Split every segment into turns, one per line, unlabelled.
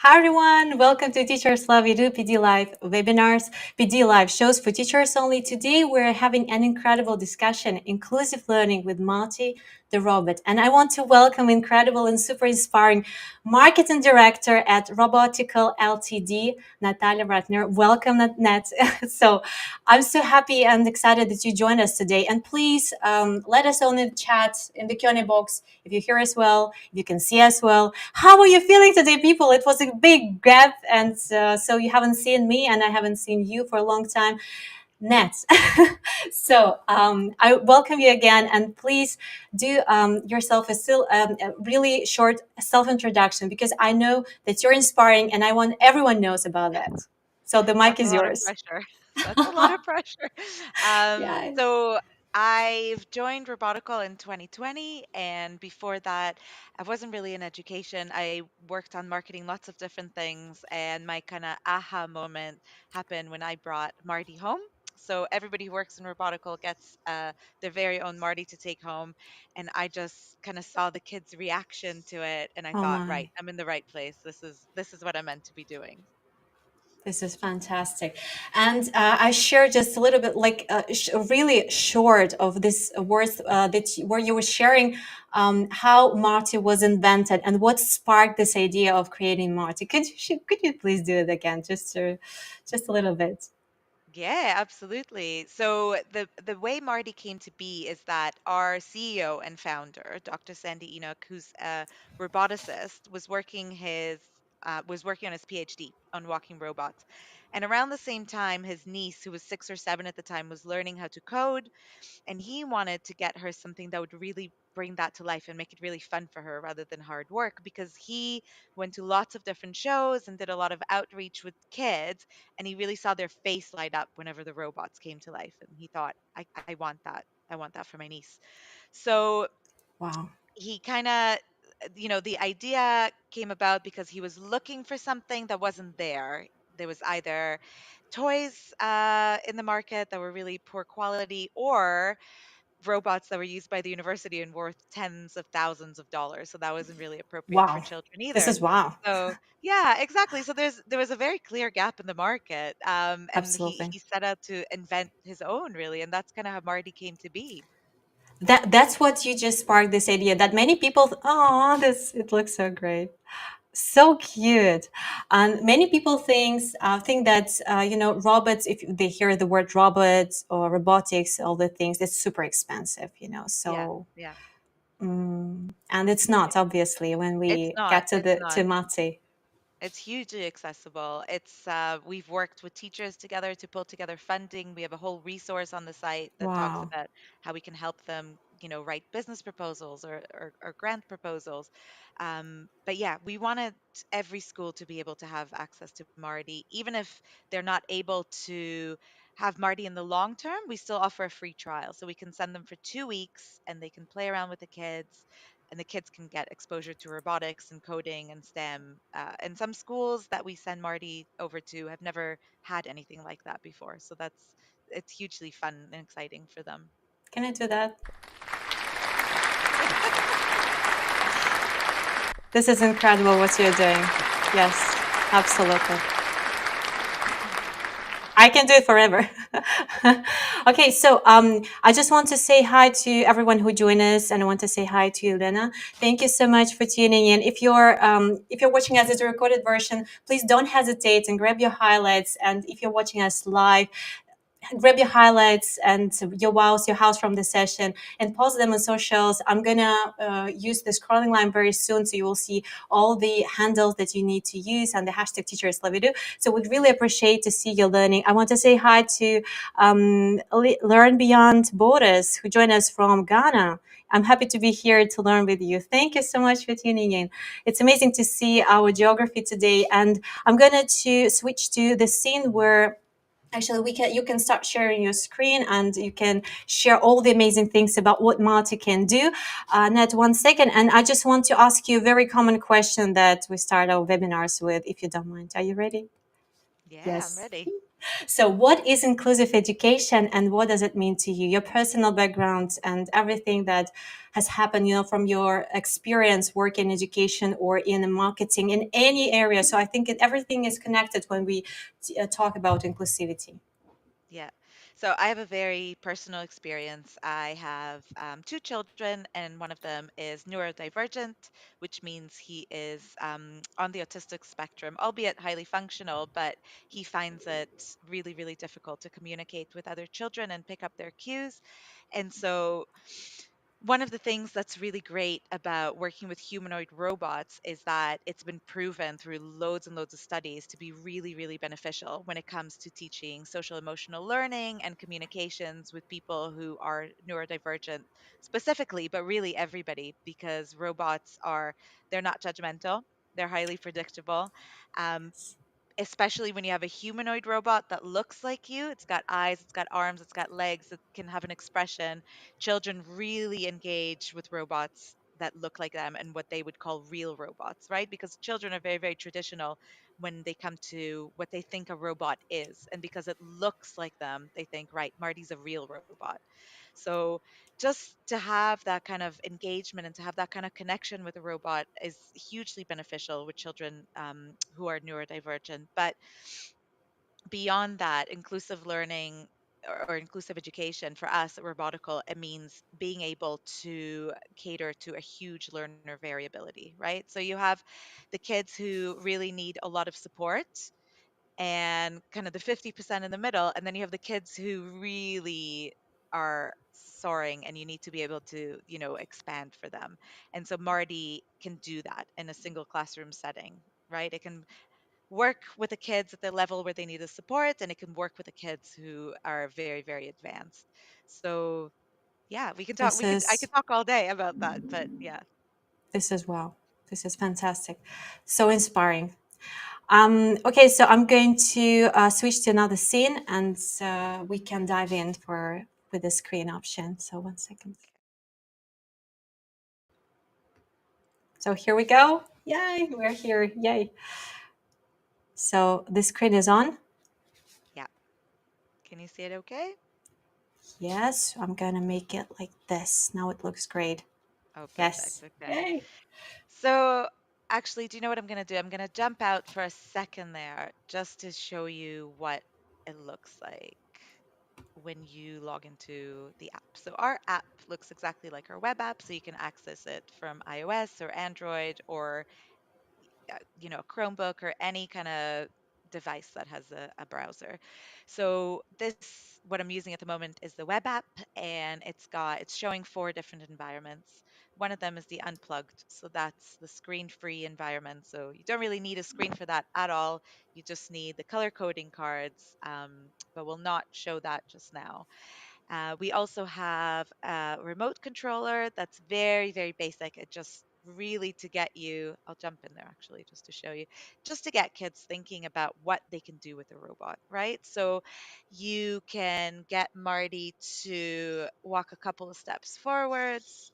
Hi everyone, welcome to Teachers Love You Do PD Live webinars, PD Live shows for teachers only. Today we're having an incredible discussion, inclusive learning with Marty the Robot. And I want to welcome incredible and super inspiring marketing director at Robotical Ltd, Natalya Ratner. Welcome, Nat. So I'm so happy and excited that you joined us today. And please let us know in the chat, in the Q&A box, if you hear us well, if you can see us well. How are you feeling today, people? It was a big gap, and so you haven't seen me, and I haven't seen you for a long time. Net. So I welcome you again, and please do yourself a really short self-introduction because I know that you're inspiring, and I want everyone knows about that. So the mic
That's a
is
lot of
yours.
pressure. That's a lot of pressure.
Yeah.
So I've joined Robotical in 2020, and before that, I wasn't really in education. I worked on marketing lots of different things, and my kind of aha moment happened when I brought Marty home. So everybody who works in Robotical gets their very own Marty to take home, and I just kind of saw the kids' reaction to it, and I
Oh
thought, right,
my.
I'm in the right place. This is what I'm meant to be doing.
This is fantastic. And I share just a little bit, like really short of this words where you were sharing how Marty was invented and what sparked this idea of creating Marty. Could you please do it again, just a little bit?
Yeah, absolutely. So the way Marty came to be is that our CEO and founder, Dr. Sandy Enoch, who's a roboticist, was working on his PhD on walking robots. And around the same time, his niece, who was 6 or 7 at the time, was learning how to code, and he wanted to get her something that would really bring that to life and make it really fun for her rather than hard work, because he went to lots of different shows and did a lot of outreach with kids, and he really saw their face light up whenever the robots came to life, and he thought, I want that. I want that for my niece. So
Wow.
he kind of, the idea came about because he was looking for something that wasn't there. There was either toys in the market that were really poor quality, or robots that were used by the university and worth tens of thousands of dollars. So that wasn't really appropriate for
Wow.
children
This
either.
is wow.
So yeah, exactly. So there was a very clear gap in the market, and
Absolutely.
he set out to invent his own, really, and that's kind of how Marty came to be.
That's what you just sparked this idea that many people, oh, this it looks so great. So cute. And many people think that robots, if they hear the word robots or robotics, all the things, it's super expensive.
Yeah,
So
yeah.
and it's not, obviously, when
It's
we
not.
get to
It's
the
not.
to Mate.
It's hugely accessible. We've worked with teachers together to pull together funding. We have a whole resource on the site that talks
Wow.
about how we can help them, write business proposals or grant proposals. But yeah, we wanted every school to be able to have access to Marty, even if they're not able to have Marty in the long term. We still offer a free trial, so we can send them for 2 weeks and they can play around with the kids, and the kids can get exposure to robotics and coding and STEM. And some schools that we send Marty over to have never had anything like that before. So it's hugely fun and exciting for them.
Can I do that? This is incredible what you're doing. Yes, absolutely. I can do it forever. Okay, so I just want to say hi to everyone who joined us, and I want to say hi to you, Lena. Thank you so much for tuning in. If you're watching us as a recorded version, please don't hesitate and grab your highlights. And if you're watching us live, grab your highlights and your wows, your house from the session, and post them on socials. I'm gonna use the scrolling line very soon, so you will see all the handles that you need to use and the hashtag teachers love you do. So we'd really appreciate to see you learning. I want to say hi to Learn Beyond Borders, who joined us from Ghana. I'm happy to be here to learn with you. Thank you so much for tuning in. It's amazing to see our geography today, and I'm going to switch to the scene where actually you can start sharing your screen and you can share all the amazing things about what Marty can do. Net, 1 second, and I just want to ask you a very common question that we start our webinars with, if you don't mind. Are you ready?
Yeah, I'm
Yes.
ready.
So, what is inclusive education and what does it mean to you? Your personal background and everything that has happened, from your experience work in education or in marketing in any area. So, I think everything is connected when we talk about inclusivity.
Yeah. So I have a very personal experience. I have two children, and one of them is neurodivergent, which means he is on the autistic spectrum, albeit highly functional, but he finds it really, really difficult to communicate with other children and pick up their cues. And so one of the things that's really great about working with humanoid robots is that it's been proven through loads and loads of studies to be really, really beneficial when it comes to teaching social emotional learning and communications with people who are neurodivergent specifically, but really everybody, because robots are, they're not judgmental, they're highly predictable. Um, Especially when you have a humanoid robot that looks like you. It's got eyes, it's got arms, it's got legs, it can have an expression. Children really engage with robots that look like them and what they would call real robots, right? Because children are very, very traditional when they come to what they think a robot is. And because it looks like them, they think, right, Marty's a real robot. So just to have that kind of engagement and to have that kind of connection with a robot is hugely beneficial with children who are neurodivergent. But beyond that, inclusive learning or inclusive education for us at Robotical, it means being able to cater to a huge learner variability, right? So you have the kids who really need a lot of support and kind of the 50% in the middle, and then you have the kids who really are soaring and you need to be able to expand for them. And so Marty can do that in a single classroom setting, right? It can work with the kids at the level where they need the support, and it can work with the kids who are very, very advanced. So yeah,
This
I
is
could talk all day about that, but yeah.
this is wow. This is fantastic. So inspiring. Okay, so I'm going to switch to another scene, and we can dive in for with the screen option. So 1 second. So here we go. Yay, we're here. Yay. So the screen is on.
Yeah, can you see it okay?
Yes, I'm gonna make it like this. Now it looks great.
Oh, perfect.
Yes.
Okay.
Yay.
So, actually, do you know what I'm going to do? I'm going to jump out for a second there just to show you what it looks like when you log into the app. So, our app looks exactly like our web app, so you can access it from iOS or Android or a Chromebook or any kind of device that has a browser. So this, what I'm using at the moment is the web app, and it's showing four different environments. One of them is the unplugged, so that's the screen-free environment. So you don't really need a screen for that at all. You just need the color coding cards, but we'll not show that just now. We also have a remote controller that's very, very basic. It just really to get you, I'll jump in there actually just to show you, just to get kids thinking about what they can do with a robot, right? So you can get Marty to walk a couple of steps forwards.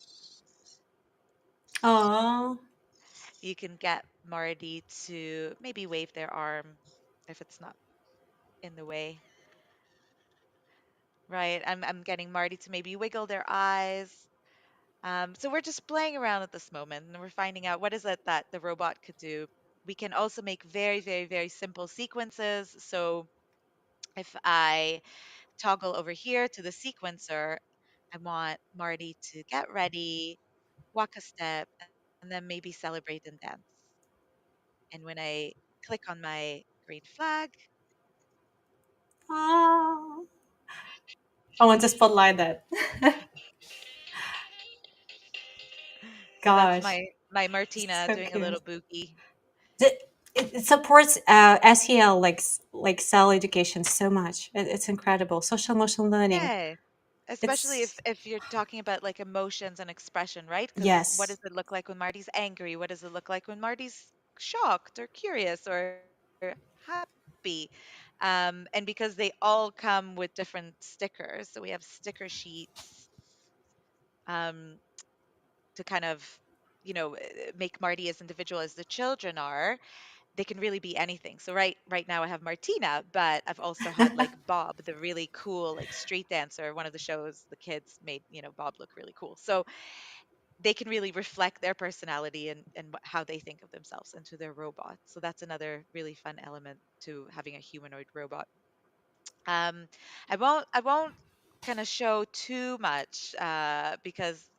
Oh,
You can get Marty to maybe wave their arm if it's not in the way, right? I'm getting Marty to maybe wiggle their eyes. So we're just playing around at this moment and we're finding out what is it that the robot could do. We can also make very, very, very simple sequences. So if I toggle over here to the sequencer, I want Marty to get ready, walk a step, and then maybe celebrate and dance. And when I click on my green flag,
oh. I want to spotlight that.
so that's
Gosh,
my Martina
so
doing a little
cute.
boogie.
It supports SEL like cell education so much. It's incredible. Social emotional learning.
Yeah. Especially if
It's
if you're talking about like emotions and expression, right? Because what does
yes.
it look like when Marty's angry? What does it look like when Marty's shocked or curious or happy? And because they all come with different stickers, so we have sticker sheets um, to kind of make Marty as individual as the children are. they can really be anything. So right now I have Martina, but I've also had like Bob, the really cool like street dancer. One of the shows the kids made, Bob look really cool. So they can really reflect their personality and how they think of themselves into their robot. So that's another really fun element to having a humanoid robot. Um, I won't kind of show too much because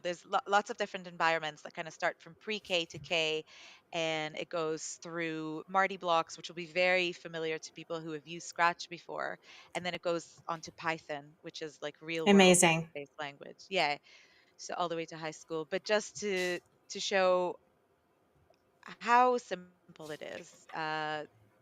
there's lots of different environments that kind of start from pre-K to K, and it goes through Marty blocks, which will be very familiar to people who have used Scratch before, and then it goes onto Python, which is like real world
Amazing.
text-based language. Yeah, so all the way to high school. But just to show how simple it is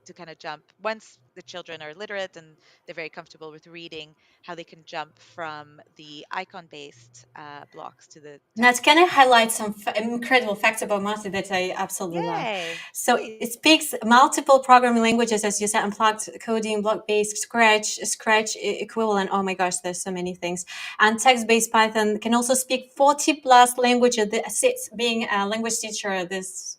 to kind of jump once the children are literate and they're very comfortable with reading, how they can jump from the icon based blocks to the
Nat,
text
can I
based blocks.
highlight some incredible facts about Marty that I absolutely love?
Yay,
So
please.
it speaks multiple programming languages, as you said, unplugged coding, block-based, Scratch equivalent. Oh my gosh, there's so many things. And text-based Python can also speak 40 plus languages. Being a language teacher, this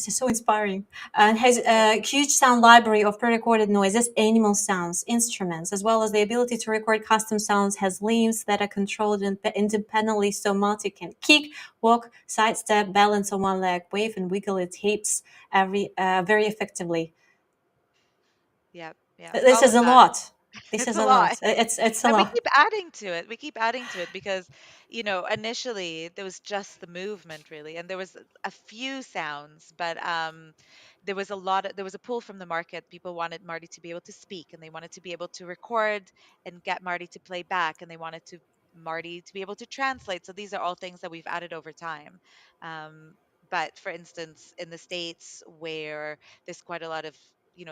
is so inspiring. And has
Yeah.
a huge sound library of pre-recorded noises, animal sounds, instruments, as well as the ability to record custom sounds. Has limbs that are controlled independently, so Marty can kick, walk, sidestep, balance on one leg, wave and wiggle its hips very effectively.
Yeah, yeah,
This
all
is
of
a
that.
lot. This
It's
is
a
a
lot.
lot. It's a
And we
lot.
keep adding to it. We keep adding to it because, initially there was just the movement really, and there was a few sounds, but there was a pull from the market. People wanted Marty to be able to speak, and they wanted to be able to record and get Marty to play back, and they wanted to Marty to be able to translate. So these are all things that we've added over time. Um, but for instance, in the States where there's quite a lot of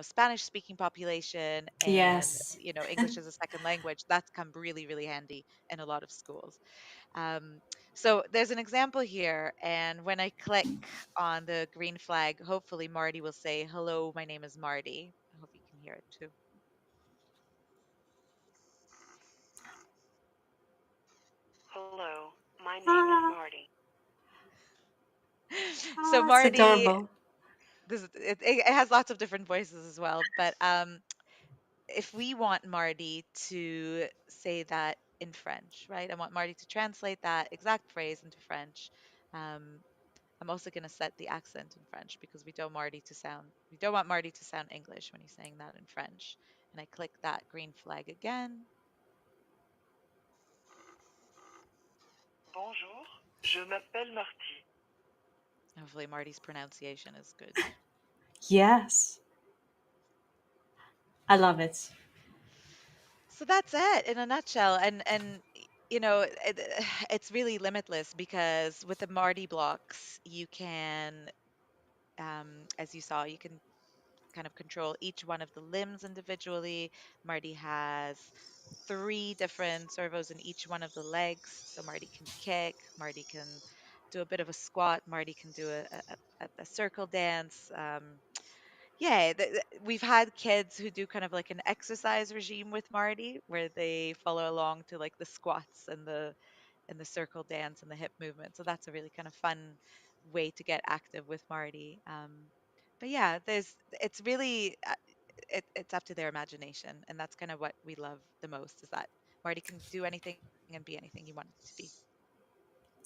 Spanish speaking population, and
Yes.
English as a second language, that's come really really handy in a lot of schools. um, so there's an example here, and when I click on the green flag, hopefully Marty will say, hello, my name is Marty. I hope you can hear it too.
Hello, my name is
Ah,
Marty.
So
it's
Marty,
adorable.
it has lots of different voices as well, but if we want Marty to say that in French, right? I want Marty to translate that exact phrase into French. Um, I'm also going to set the accent in French because we don't want Marty to sound English when he's saying that in French. And I click that green flag again.
Bonjour, je m'appelle Marty.
Hopefully Marty's pronunciation is good.
Yes, I love it.
So that's it in a nutshell. And it's really limitless because with the Marty blocks, you can, as you saw, you can kind of control each one of the limbs individually. Marty has three different servos in each one of the legs. So Marty can kick, Marty can do a bit of a squat, Marty can do a circle dance. Yeah, we've had kids who do kind of like an exercise regime with Marty where they follow along to like the squats and the circle dance and the hip movement. So that's a really kind of fun way to get active with Marty. But yeah, it's really it's up to their imagination, and that's kind of what we love the most is that Marty can do anything and be anything you want it to be.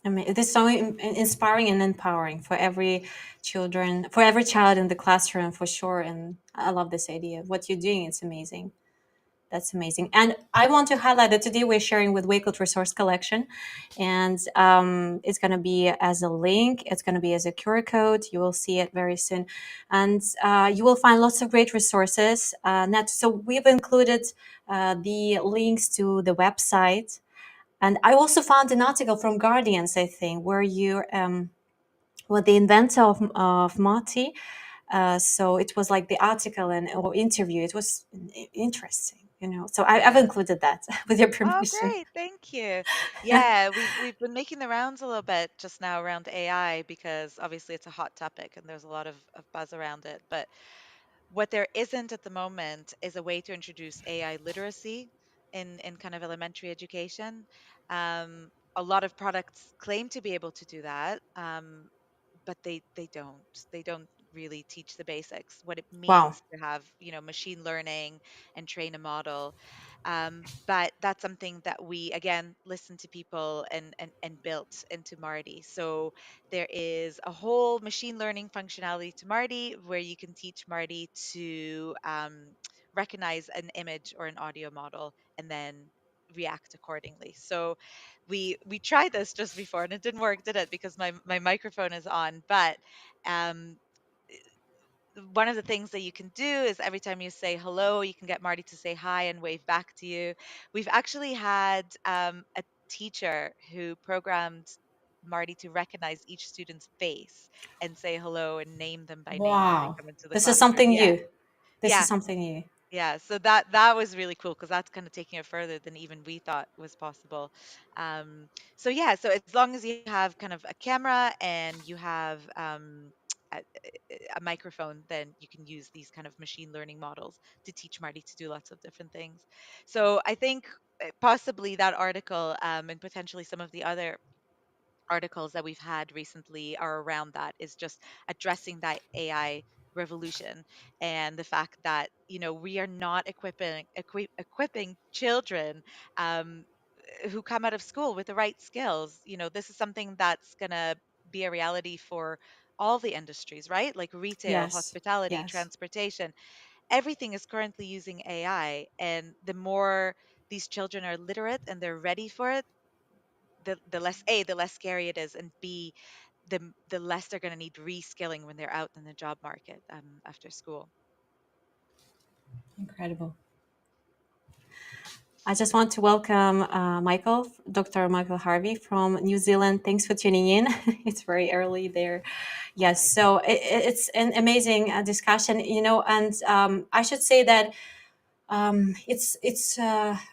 I mean, it is so inspiring and empowering for every child in the classroom, for sure. And I love this idea. What you're doing, it's amazing. That's amazing. And I want to highlight that today we're sharing with Wakelet Resource Collection, and it's going to be as a link. It's going to be as a QR code. You will see it very soon, and you will find lots of great resources. So we've included the links to the website, and I also found an article from Guardians, I think, where you well, the inventor of Marty. So it was like the article and or interview. It was interesting, you know. So I've
Yeah.
included that with your
Oh,
permission.
great. Thank you. Yeah, we've been making the rounds a little bit just now around AI because obviously it's a hot topic and there's a lot of buzz around it. But what there isn't at the moment is a way to introduce AI literacy in kind of elementary education. A lot of products claim to be able to do that, but they don't. They don't really teach the basics, what it
Wow.
means to have, machine learning and train a model. But that's something that we again listened to people and built into Marty. So there is a whole machine learning functionality to Marty where you can teach Marty to recognize an image or an audio model and then react accordingly. So we tried this just before and it didn't work, did it? Because my microphone is on. But um, one of the things that you can do is every time you say hello, you can get Marty to say hi and wave back to you. We've actually had a teacher who programmed Marty to recognize each student's face and say hello and name them by name when they
Wow.
come into the
This is
classroom.
something
Yeah.
new. This is
Yeah.
something new.
Yeah, so that was really cool because that's kind of taking it further than even we thought was possible. Um, so yeah, so as long as you have kind of a camera and you have a microphone, then you can use these kind of machine learning models to teach Marty to do lots of different things. So I think possibly that article and potentially some of the other articles that we've had recently are around that, is just addressing that AI revolution and the fact that we are not equipping children um, who come out of school with the right skills. This is something that's going to be a reality for all the industries, right? Like retail,
Yes.
hospitality,
Yes.
transportation. Everything is currently using AI, and the more these children are literate and they're ready for it, the less the less scary it is, and b the less they're going to need reskilling when they're out in the job market after school.
Incredible. I just want to welcome Michael, Dr. Michael Harvey from New Zealand. Thanks for tuning in. It's very early there.
Hi,
Yes,
Michael.
so it's an amazing discussion, and I should say that it's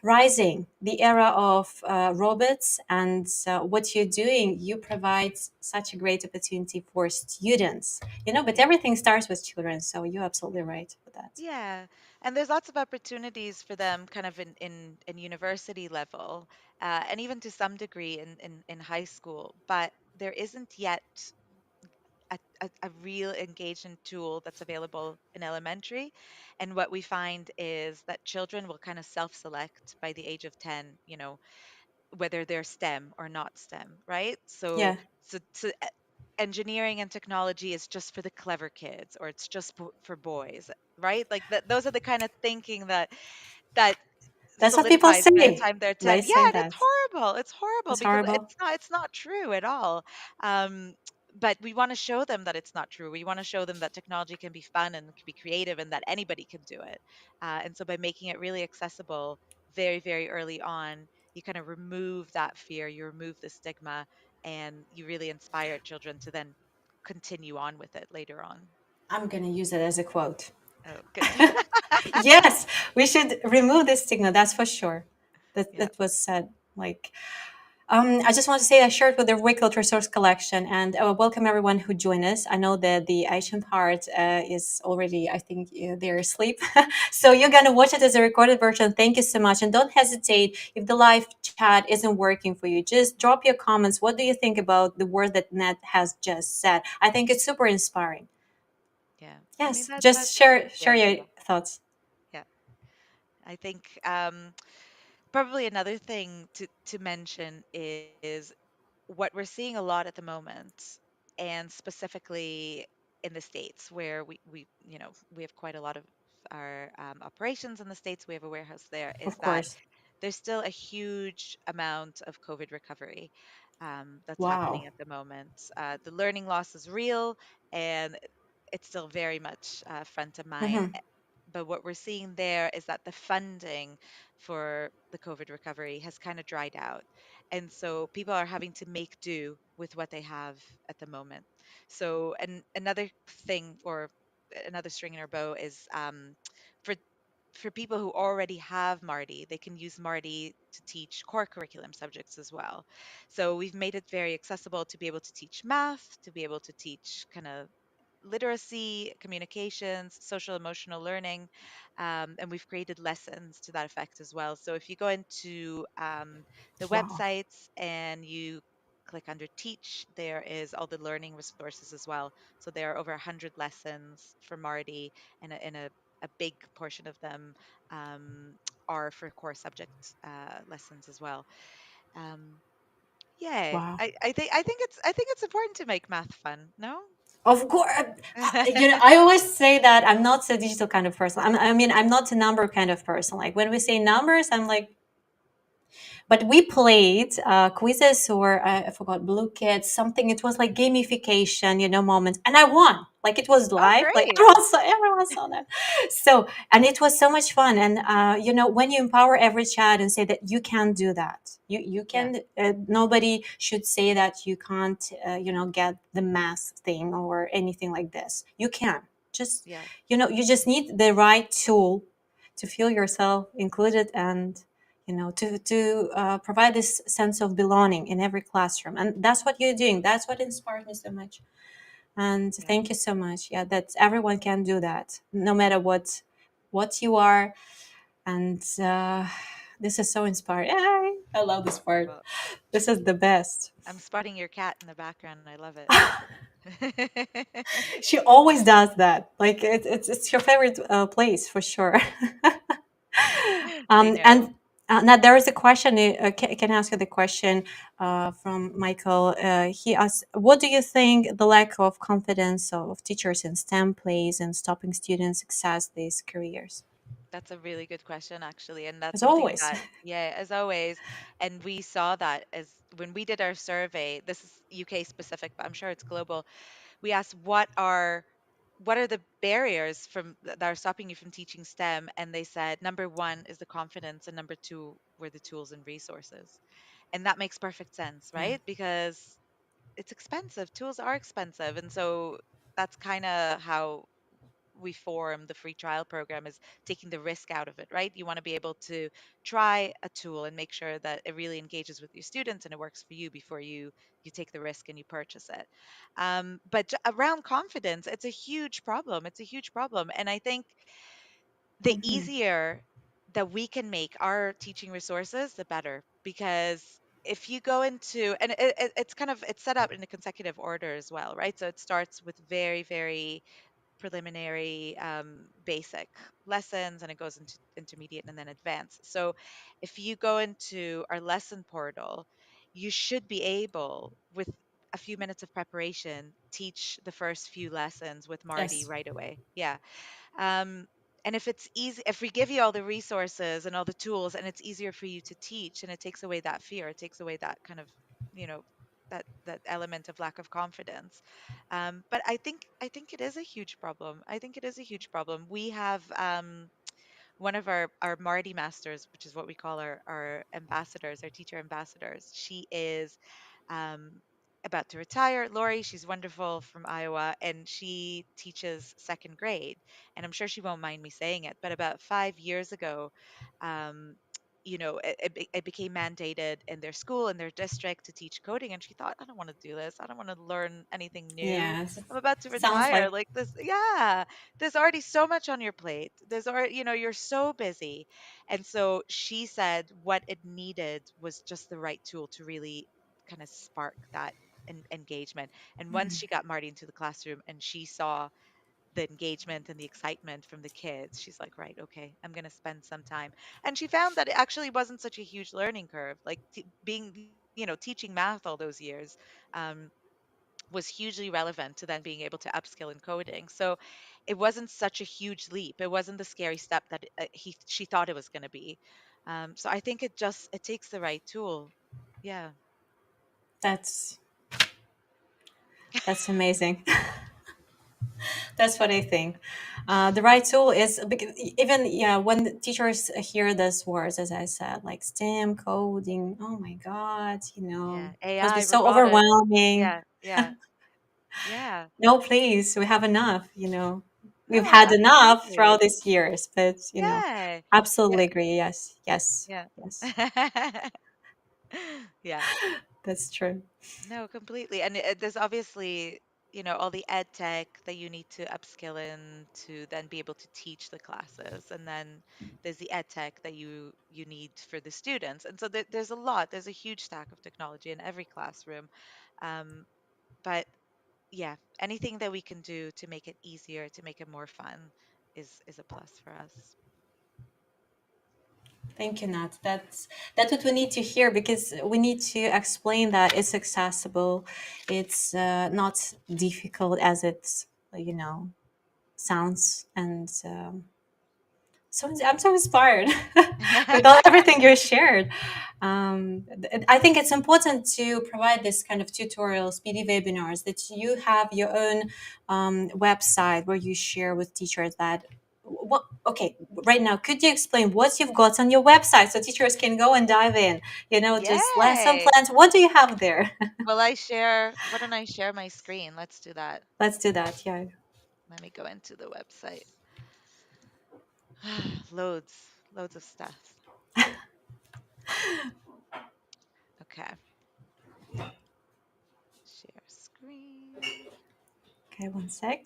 rising the era of robots, and what you're doing, you provide such a great opportunity for students, but
Yeah.
everything starts with children, so you're absolutely right with that.
Yeah, and there's lots of opportunities for them kind of in university level, and even to some degree in high school, but there isn't yet a real engagement tool that's available in elementary. And what we find is that children will kind of self-select by the age of 10, whether they're STEM or not STEM, right? So
Yeah,
engineering and technology is just for the clever kids, or it's just for boys, right? Like that, those are the kind of thinking that
that's what people
solidifies by the
say.
time they're 10.
They
Yeah,
say
and it's
that
horrible. It's horrible
it's
because
horrible.
it's not true at all. Um, but we want to show them that it's not true. We want to show them that technology can be fun and can be creative and that anybody can do it. And so by making it really accessible very, very early on, you kind of remove that fear, you remove the stigma, and you really inspire children to then continue on with it later on.
I'm gonna use it as a quote.
Oh, good.
Yes, we should remove this stigma, that's for sure. that
Yeah.
that was said, like, I just want to say I shared with the Wicked Resource Collection, and welcome everyone who joined us. I know that the Asian part is already, I think, they're asleep. So you're going to watch it as a recorded version. Thank you so much. And don't hesitate if the live chat isn't working for you. Just drop your comments. What do you think about the word that Nat has just said? I think it's super inspiring.
Yeah. I mean
Yes,
that
just
that's the
share your
idea.
thoughts.
Yeah. I think probably another thing to mention is what we're seeing a lot at the moment, and specifically in the States, where we have quite a lot of our operations in the States. We have a warehouse there. Is
Of
that
course.
there's still a huge amount of COVID recovery that's
Wow.
happening at the moment. The learning loss is real, and it's still very much front of mind.
Hmm.
But what we're seeing there is that the funding for the COVID recovery has kind of dried out. And so people are having to make do with what they have at the moment. So, and another thing, or another string in our bow, is for for people who already have Marty, they can use Marty to teach core curriculum subjects as well. So we've made it very accessible to be able to teach math, to be able to teach kind of literacy, communications, social emotional learning, and we've created lessons to that effect as well. So if you go into the
Wow.
websites and you click under teach, there is all the learning resources as well. So there are over 100 lessons for Marty, and a big portion of them um, are for core subject lessons as well. Um, yeah,
Wow.
I think it's important to make math fun. No.
Of course, I always say that I'm not a digital kind of person. I mean, I'm not a number kind of person. Like when we say numbers, I'm like, but we played quizzes or I forgot Blue Kids, something. It was like gamification, moments, and I won. Like it was
Oh,
live. Like
great.
everyone saw that. So and it was so much fun. And when you empower every child and say that you can do that, you
Yeah,
can. Nobody should say that you can't. Get the math thing or anything like this. You can. Just
yeah,
you just need the right tool to feel yourself included and to provide this sense of belonging in every classroom, and that's what you're doing. That's what inspires me so much, and
yeah.
thank you so much. Yeah, that everyone can do that no matter what you are. And this is so inspiring. Yay! I love this part.
Well,
This is the best.
I'm spotting your cat in the background. I love it.
She always does that. Like it's your favorite place for sure.
I know.
And now there is a question. Can I ask you the question from Michael? He asks, "What do you think the lack of confidence of teachers in STEM plays in stopping students success these careers?"
That's a really good question, actually. And that's
As
something
always.
that, yeah, as always. And we saw that as when we did our survey. This is UK specific, but I'm sure it's global. We asked what are the barriers that are stopping you from teaching STEM? And they said number one is the confidence, and number two were the tools and resources. And that makes perfect sense,
Yeah.
right? Because it's expensive. Tools are expensive. And so that's kind of how we form the free trial program, is taking the risk out of it, right? You want to be able to try a tool and make sure that it really engages with your students and it works for you before you take the risk and you purchase it. But around confidence, it's a huge problem. It's a huge problem. And I think the
Hmm.
easier that we can make our teaching resources, the better. Because if you go into, and it's set up in a consecutive order as well, right? So it starts with very, very preliminary, basic lessons, and it goes into intermediate and then advanced. So if you go into our lesson portal, you should be able, with a few minutes of preparation, teach the first few lessons with Marty
Yes.
right away. Yeah. um, and if it's easy, if we give you all the resources and all the tools, and it's easier for you to teach, and it takes away that fear, it takes away that kind of, you know, that element of lack of confidence. But I think it is a huge problem. I think it is a huge problem. We have one of our Marty masters, which is what we call our ambassadors, our teacher ambassadors. She is um, about to retire. Lori, she's wonderful, from Iowa, and she teaches second grade. And I'm sure she won't mind me saying it, but about 5 years ago, um, it became mandated in their school, in their district, to teach coding. And she thought, I don't want to do this. I don't want to learn anything new.
Yes.
I'm about to
Sounds
retire.
like
Like this, yeah, there's already so much on your plate. There's already, you're so busy. And so she said what it needed was just the right tool to really kind of spark that engagement. And once she got Marty into the classroom and she saw the engagement and the excitement from the kids, she's like, right, okay, I'm going to spend some time. And she found that it actually wasn't such a huge learning curve. Like teaching math all those years, um, was hugely relevant to then being able to upskill in coding. So it wasn't such a huge leap. It wasn't the scary step that she thought it was going to be. So I think it takes the right tool. Yeah.
that's amazing. That's what I think. The right tool is even yeah when the teachers hear these words, as I said, like STEM coding. Oh my God,
Yeah.
it must be
AI,
so
robotics.
overwhelming.
Yeah. Yeah. Yeah.
No, please, we have enough. We've
No,
had enough throughout
absolutely.
these years, but
Yeah. Yeah.
absolutely agree. Yes, yes,
Yeah.
yes,
Yeah.
that's true.
No, completely. And there's obviously, all the ed tech that you need to upskill in to then be able to teach the classes, and then there's the ed tech that you need for the students. And so there's a lot, there's a huge stack of technology in every classroom. Um, but yeah, anything that we can do to make it easier, to make it more fun, is a plus for us.
Thank you, Nat. That's what we need to hear, because we need to explain that it's accessible. It's not difficult as it, you know, sounds. And so I'm so inspired with all everything you shared. I think it's important to provide this kind of tutorials, PD webinars, that you have your own website where you share with teachers that. What, okay, right now, could you explain what you've got on your website so teachers can go and dive in? You know, just lesson
Yay!
plans. What do you have there?
Well, why don't I share my screen? Let's do that.
Let's do that. Yeah.
Let me go into the website. loads loads of stuff. Okay, share screen.
Okay, one sec.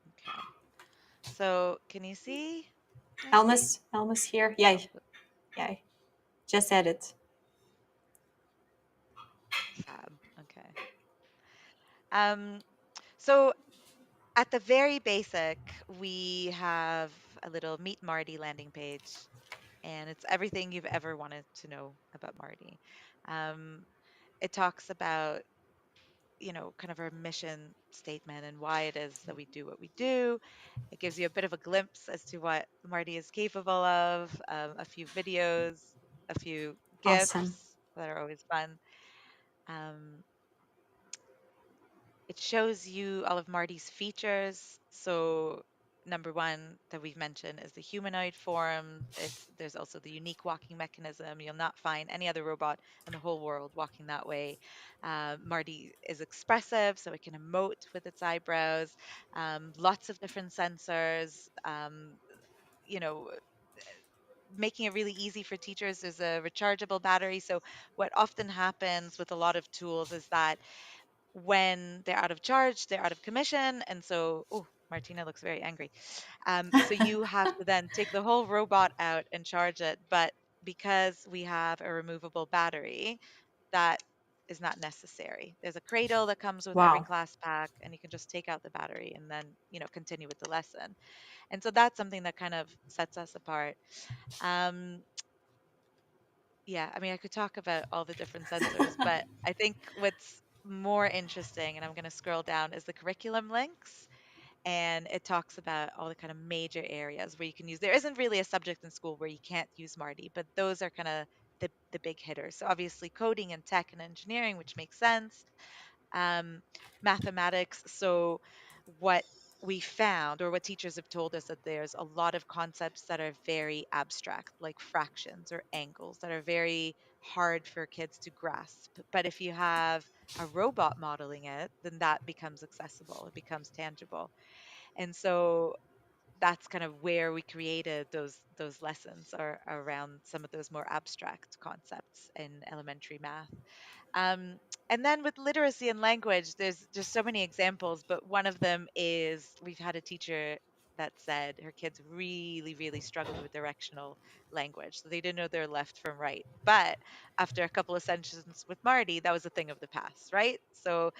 Okay, so can you see my screen?
Almost here. Yeah,
Oh,
yeah. Just edit.
fab. Okay. um so at the very basic, we have a little Meet Marty landing page, and it's everything you've ever wanted to know about Marty. um it talks about, kind of our mission statement and why it is that we do what we do. It gives you a bit of a glimpse as to what Marty is capable of, a few videos, a few
Awesome.
GIFs that are always fun. Um, it shows you all of Marty's features. So, number one that we've mentioned is the humanoid form. There's also the unique walking mechanism. You'll not find any other robot in the whole world walking that way. Marty is expressive, so it can emote with its eyebrows. Lots of different sensors. You know, making it really easy for teachers. There's a rechargeable battery. So, what often happens with a lot of tools is that when they're out of charge, they're out of commission. And so, oh, Martina looks very angry. So, you have to then take the whole robot out and charge it. But because we have a removable battery, that is not necessary. There's a cradle that comes with every
Wow.
class pack, and you can just take out the battery and then, continue with the lesson. And so that's something that kind of sets us apart. Um, yeah, I mean, I could talk about all the different sensors, but I think what's more interesting, and I'm going to scroll down, is the curriculum links. And it talks about all the kind of major areas where you can use. There isn't really a subject in school where you can't use Marty, but those are kind of the big hitters. So obviously coding and tech and engineering, which makes sense. um, Mathematics. So, what we found, or what teachers have told us, that there's a lot of concepts that are very abstract, like fractions or angles, that are very hard for kids to grasp. But if you have a robot modeling it, then that becomes accessible, it becomes tangible. And so that's kind of where we created those lessons, are around some of those more abstract concepts in elementary math. um, and then with literacy and language, there's just so many examples, but one of them is we've had a teacher that said her kids really, really struggled with directional language. So they didn't know their left from right. But after a couple of sessions with Marty, that was a thing of the past, right? So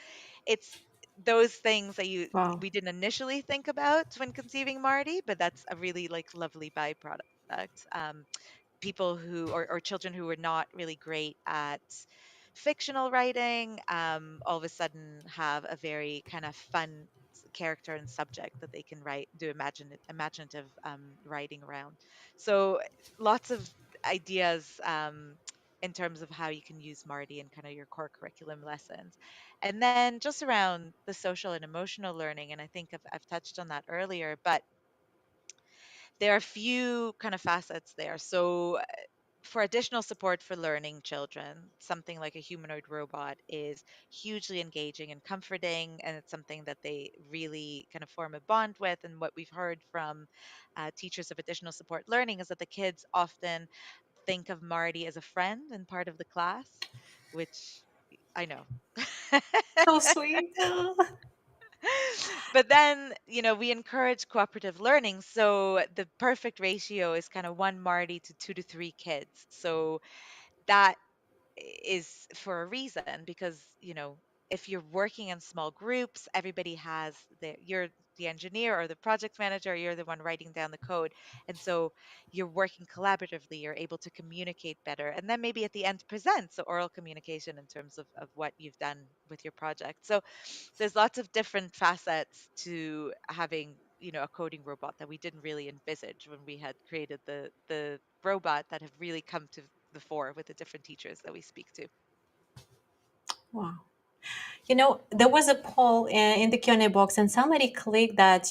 it's those things that you
Wow.
we didn't initially think about when conceiving Marty, but that's a really like lovely byproduct. People who, or children who were not really great at fictional writing, all of a sudden have a very kind of fun character and subject that they can write, do imaginative writing around. So lots of ideas, in terms of how you can use Marty in kind of your core curriculum lessons. And then just around the social and emotional learning, and I think I've touched on that earlier, but there are a few kind of facets there. So, for additional support for learning children, something like a humanoid robot is hugely engaging and comforting, and it's something that they really kind of form a bond with. And what we've heard from teachers of additional support learning is that the kids often think of Marty as a friend and part of the class, which I know.
So sweet.
But then, we encourage cooperative learning. So the perfect ratio is kind of one Marty to 2 to 3 kids. So that is for a reason, because if you're working in small groups, everybody has you're the engineer or the project manager, you're the one writing down the code, and so you're working collaboratively, you're able to communicate better, and then maybe at the end present, so oral communication in terms of what you've done with your project. So there's lots of different facets to having a coding robot that we didn't really envisage when we had created the robot, that have really come to the fore with the different teachers that we speak to.
Wow. There was a poll in the Q&A box, and somebody clicked that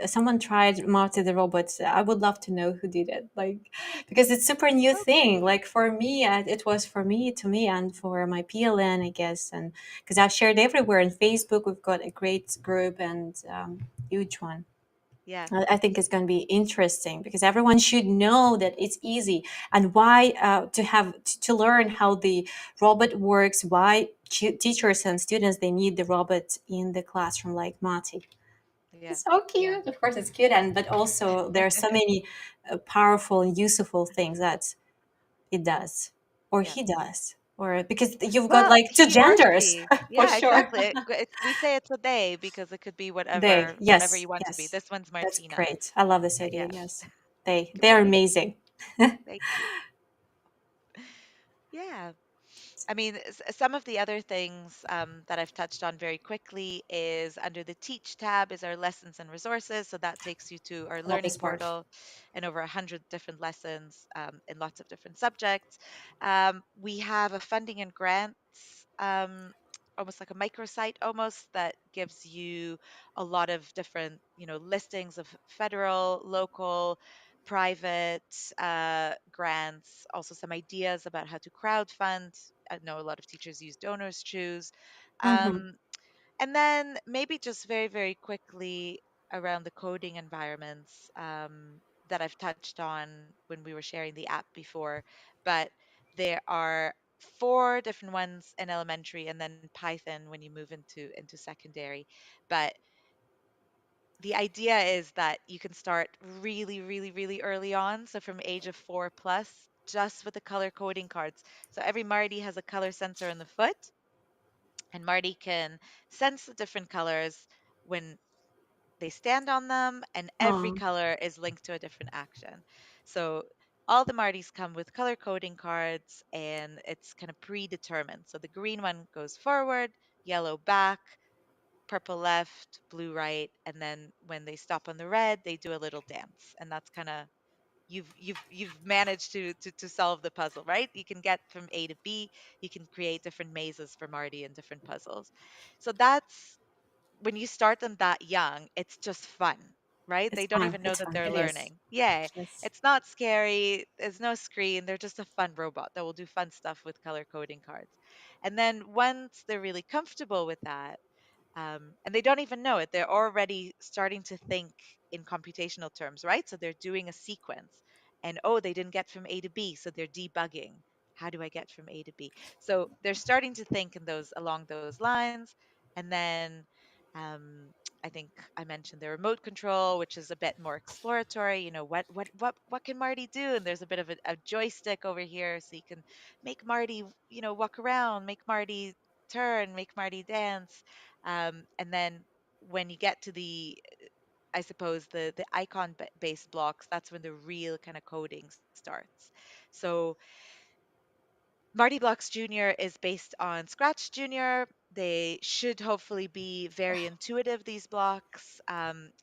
someone tried Marty the Robot. I would love to know who did it, like, because it's super new
Oh,
thing.
cool.
Like for me, it was for me, to me, and for my PLN, I guess, and because I've shared everywhere in Facebook, we've got a great group and huge one.
Yeah,
I think it's going to be interesting because everyone should know that it's easy, and why to learn how the robot works. Why teachers and students they need the robot in the classroom, like Mati.
yeah,
It's so
yeah.
cute. Of course, it's cute, and but also there are so many powerful and useful things that it does, or
Yeah.
he does, or because you've got
Well,
like two
he or
genders
she.
for
Yeah,
sure.
exactly. We say it's a they because it could be
They,
whatever
yes,
you want to be.
yes,
This one's
that's
Martina.
great. I love this idea.
Yeah.
Yes, they're
Great.
amazing.
Thank you. Yeah. I mean, some of the other things that I've touched on very quickly is under the Teach tab is our lessons and resources. So that takes you to our
Love
learning
this part.
portal and over 100 different lessons in lots of different subjects. We have a funding and grants, almost like a microsite almost, that gives you a lot of different, listings of federal, local, private grants, also some ideas about how to crowdfund. I know a lot of teachers use donors choose.
Mm-hmm.
Um, and then maybe just very, very quickly around the coding environments that I've touched on when we were sharing the app before, but there are 4 different ones in elementary and then Python when you move into secondary. But the idea is that you can start really, really, really early on. So from age of 4 plus, just with the color coding cards. So every Marty has a color sensor in the foot, and Marty can sense the different colors when they stand on them, and every
Oh,
color is linked to a different action. So all the Martys come with color coding cards, and it's kind of predetermined. So the green one goes forward, yellow back, purple left, blue right, and then when they stop on the red, they do a little dance, and that's kind of you've managed to solve the puzzle, right? You can get from A to B, you can create different mazes for Marty and different puzzles. So that's when you start them that young, it's just fun, right?
it's
They don't
fun.
even know
It's
that
fun.
they're
It is.
learning. Yeah,
Yes.
it's not scary. There's no screen. They're just a fun robot that will do fun stuff with color coding cards. And then once they're really comfortable with that, and they don't even know it. They're already starting to think in computational terms, right? So they're doing a sequence, and oh, they didn't get from A to B, so they're debugging. How do I get from A to B? So they're starting to think in those along those lines, and then um, I think I mentioned the remote control, which is a bit more exploratory. What can Marty do? And there's a bit of a joystick over here, so you can make Marty, walk around, make Marty turn, make Marty dance. And then when you get to I suppose the icon based blocks, that's when the real kind of coding starts. So Marty Blocks Jr. is based on Scratch Jr. They should hopefully be very intuitive, these blocks.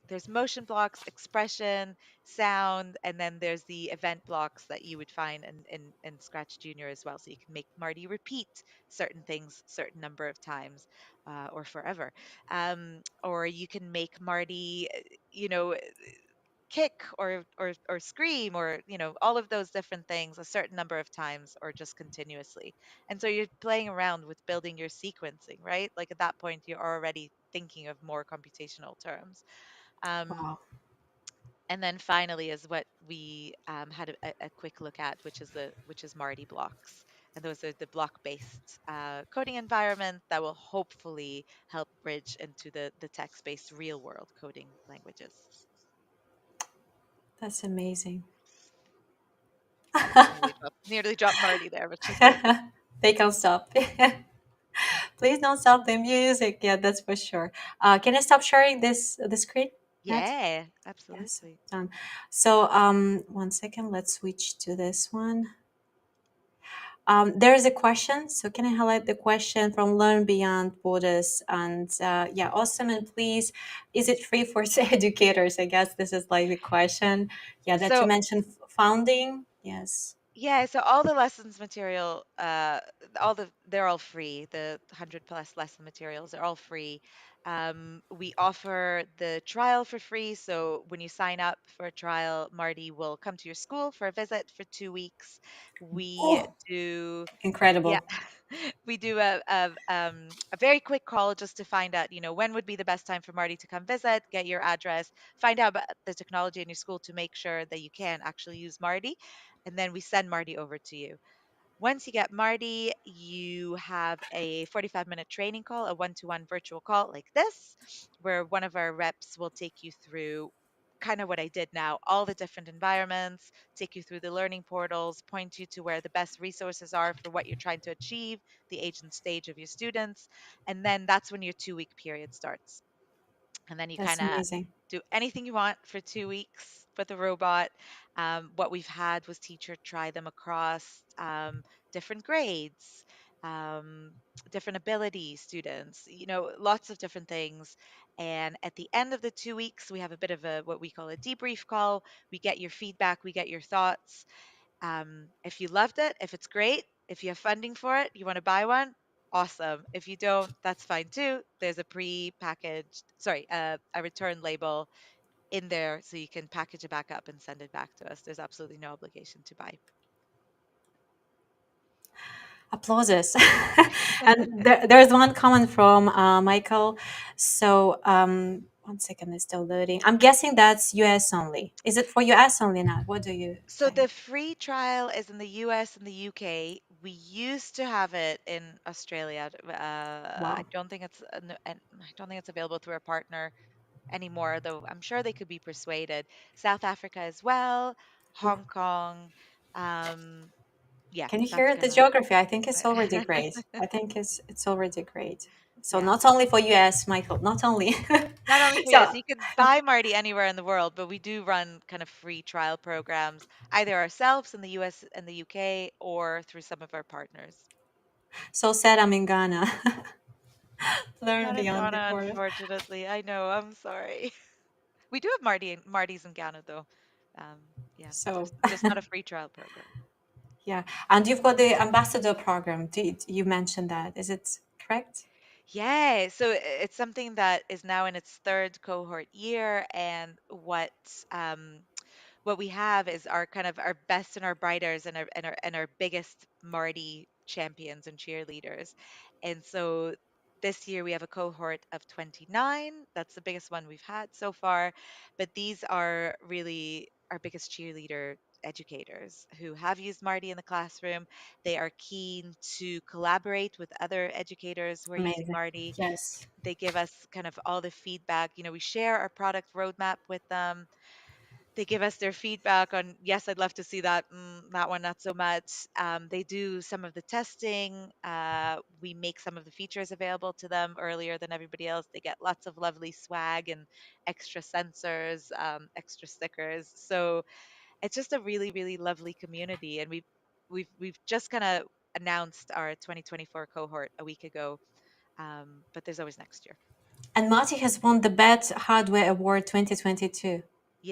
There's motion blocks, expression, sound, and then there's the event blocks that you would find in Scratch Jr. as well. So you can make Marty repeat certain things certain number of times or forever. Or you can make Marty, you know, kick or scream or all of those different things a certain number of times or just continuously, and so you're playing around with building your sequencing, right? Like at that point you're already thinking of more computational terms. um,
Wow.
and then finally is what we had a quick look at, which is Marty blocks, and those are the block-based coding environment that will hopefully help bridge into the text-based real-world coding languages.
That's amazing.
Nearly dropped Marty there, but she's good.
They can't stop. Please don't stop the music. Yeah, that's for sure. Can I stop sharing this the screen, Nat?
Yeah,
Yes,
absolutely.
done. So, one second. Let's switch to this one. There is a question. So, can I highlight the question from Learn Beyond Borders? And yeah, awesome. And please, is it free for educators? I guess this is like the question. Yeah, that you
So
mentioned founding. Yes.
yeah, so all the lessons material, they're all free. The 100 plus lesson materials are all free. We offer the trial for free. So when you sign up for a trial, Marty will come to your school for a visit for 2 weeks. We
Oh,
do, yeah,
incredible.
we do a very quick call just to find out, when would be the best time for Marty to come visit, get your address, find out about the technology in your school to make sure that you can actually use Marty, and then we send Marty over to you. Once you get Marty, you have a 45-minute training call, a one-to-one virtual call like this, where one of our reps will take you through kind of what I did now, all the different environments, take you through the learning portals, point you to where the best resources are for what you're trying to achieve, the age and stage of your students. And then that's when your 2 week period starts, and then you
That's
kind of
amazing.
do anything you want for 2 weeks with the robot. What we've had was teacher try them across different grades, um, different ability students, lots of different things. And at the end of the 2 weeks, we have a bit of a what we call a debrief call. We get your feedback, we get your thoughts. If you loved it, if it's great, if you have funding for it, you want to buy one, awesome. If you don't, that's fine too. There's a pre-packaged, sorry, a return label in there so you can package it back up and send it back to us. There's absolutely no obligation to buy.
Applauses. And there's one comment from Michael. So, one second, it's still loading. I'm guessing that's US only. Is it for US only now? What do you
So
think?
the free trial is in the US and the UK. We used to have it in Australia. I
Wow.
don't think I don't think it's available through a partner anymore, though I'm sure they could be persuaded. South Africa as well,
Ooh.
Hong Kong. Um, yeah,
Can you
that's
hear the
gonna.
geography? I think it's already great. I think it's already great. So
Yeah,
not only for US, Michael, not only.
not only for
So
us, you can buy Marty anywhere in the world, but we do run kind of free trial programs, either ourselves in the US and the UK or through some of our partners.
so sad I'm in Ghana. Learn
Not in
beyond the
Ghana,
border.
unfortunately. I know. I'm sorry. We do have Marty's in Ghana though. Um, yeah,
So
just not a free trial program.
yeah, and you've got the ambassador program. You mentioned that? Is it correct?
Yeah, so it's something that is now in its third cohort year, and what we have is our kind of our best and our brighters and our biggest Marty champions and cheerleaders. And so this year we have a cohort of 29. That's the biggest one we've had so far. But these are really our biggest cheerleader educators who have used Marty in the classroom. They are keen to collaborate with other educators who are using
Amazing.
Marty.
Yes.
They give us kind of all the feedback. We share our product roadmap with them. They give us their feedback on, yes, I'd love to see that, that one not so much. They do some of the testing. We make some of the features available to them earlier than everybody else. They get lots of lovely swag and extra sensors, extra stickers. So it's just a really, really lovely community. And we've just kind of announced our 2024 cohort a week ago, but there's always next year.
And Marty has won the Best Hardware Award 2022.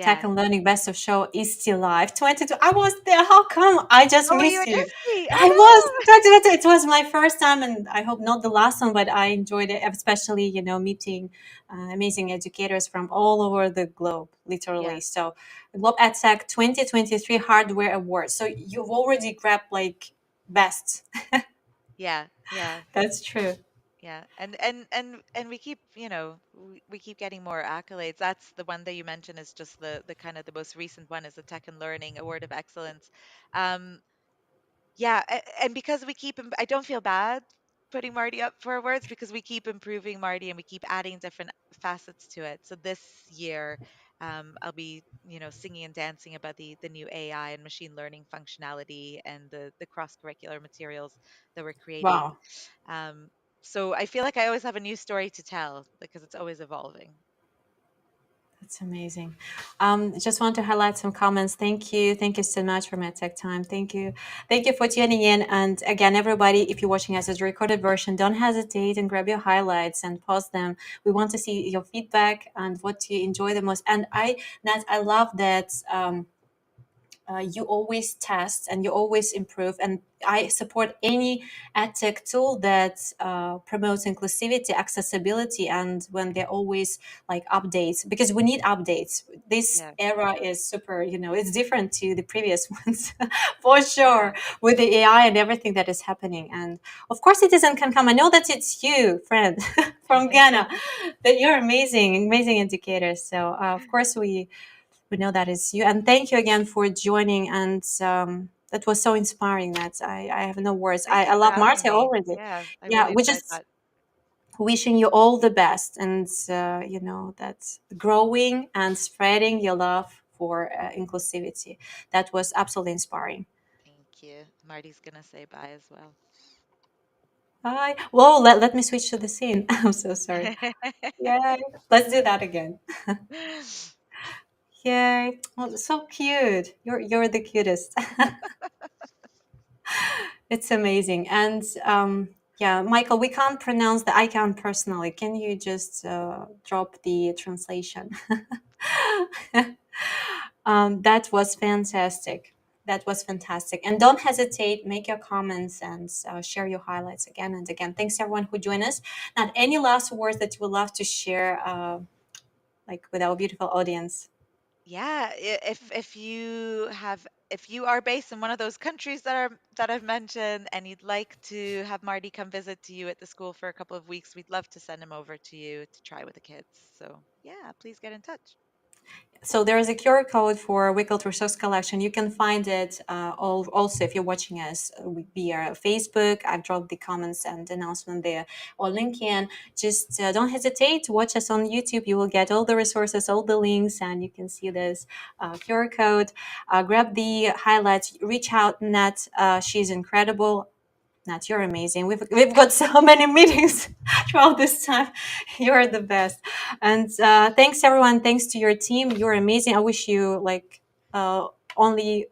Tech
Yeah.
and Learning Best of Show is still live. 22. I was there. How come? I just
Oh, were you
missed
in
you.
Italy?
I
Oh
was
no.
2022. It was my first time, and I hope not the last one. But I enjoyed it, especially meeting amazing educators from all over the globe, literally.
Yeah.
So, Globe EdTech 2023 Hardware Award. So you've already grabbed like best.
Yeah. Yeah.
That's true.
Yeah, and we keep, we keep getting more accolades. That's the one that you mentioned is just the kind of the most recent one is the Tech and Learning Award of Excellence. Um, yeah, and because we keep, I don't feel bad putting Marty up for awards because we keep improving Marty and we keep adding different facets to it. So this year, I'll be, singing and dancing about the new AI and machine learning functionality and the cross curricular materials that we're creating.
Wow.
Um, so I feel like I always have a new story to tell because it's always evolving.
That's amazing. Just want to highlight some comments. Thank you. Thank you so much for my tech time. Thank you. Thank you for tuning in. And again, everybody, if you're watching us as a recorded version, don't hesitate and grab your highlights and pause them. We want to see your feedback and what you enjoy the most. And Nat, I love that. You always test and you always improve, and I support any edtech tool that promotes inclusivity, accessibility, and when they're always like updates, because we need updates. This
Yeah,
era is super, it's different to the previous ones for
yeah.
sure, with the AI and everything that is happening. And of course citizen can come. I know that it's you, friend, from Ghana, that you're amazing, amazing indicators. So of course we know that is you. And thank you again for joining. And that was so inspiring that I have no words.
Thank you
I
for
love
having
Marta
me.
already.
Yeah, I
Yeah,
really
we
enjoyed
just
that.
wishing you all the best, and that growing and spreading your love for inclusivity. That was absolutely inspiring.
Thank you. Marty's gonna say bye as well.
Bye. Whoa, let me switch to the scene. I'm so sorry. Yay. Let's do that again. Yay. Oh, so cute. You're the cutest. It's amazing. And yeah, Michael, we can't pronounce the icon personally. Can you just drop the translation? That was fantastic. That was fantastic. And don't hesitate, make your comments and share your highlights again and again. Thanks everyone who joined us. Not any last words that you would love to share, like with our beautiful audience.
Yeah, if you are based in one of those countries that I've mentioned and you'd like to have Marty come visit to you at the school for a couple of weeks, we'd love to send him over to you to try with the kids. So, yeah, please get in touch.
So there is a QR code for Wickled Resource Collection. You can find it also if you're watching us via Facebook. I've dropped the comments and announcement there, or LinkedIn. Just don't hesitate to watch us on YouTube. You will get all the resources, all the links, and you can see this QR code. Grab the highlights. Reach out, Nat. She's incredible. Nat, you're amazing. We've got so many meetings throughout this time. You're the best. And thanks everyone. Thanks to your team. You're amazing. I wish you like only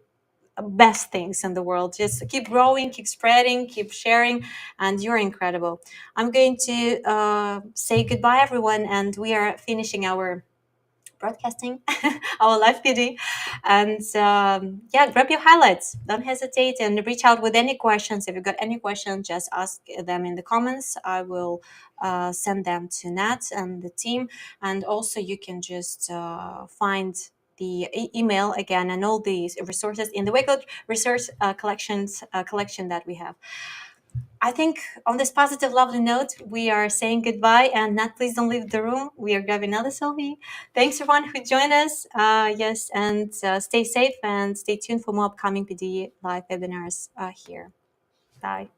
best things in the world. Just keep growing, keep spreading, keep sharing, and you're incredible. I'm going to say goodbye, everyone, and we are finishing our broadcasting, our live feeding. And yeah, grab your highlights. Don't hesitate and reach out with any questions. If you've got any questions, just ask them in the comments. I will send them to Nat and the team. And also, you can just find the email again and all these resources in the Wakelet resource collection that we have. I think on this positive, lovely note, we are saying goodbye. And Nat, please don't leave the room. We are grabbing another selfie. Thanks, everyone who joined us. Yes, and stay safe and stay tuned for more upcoming PD live webinars here. Bye.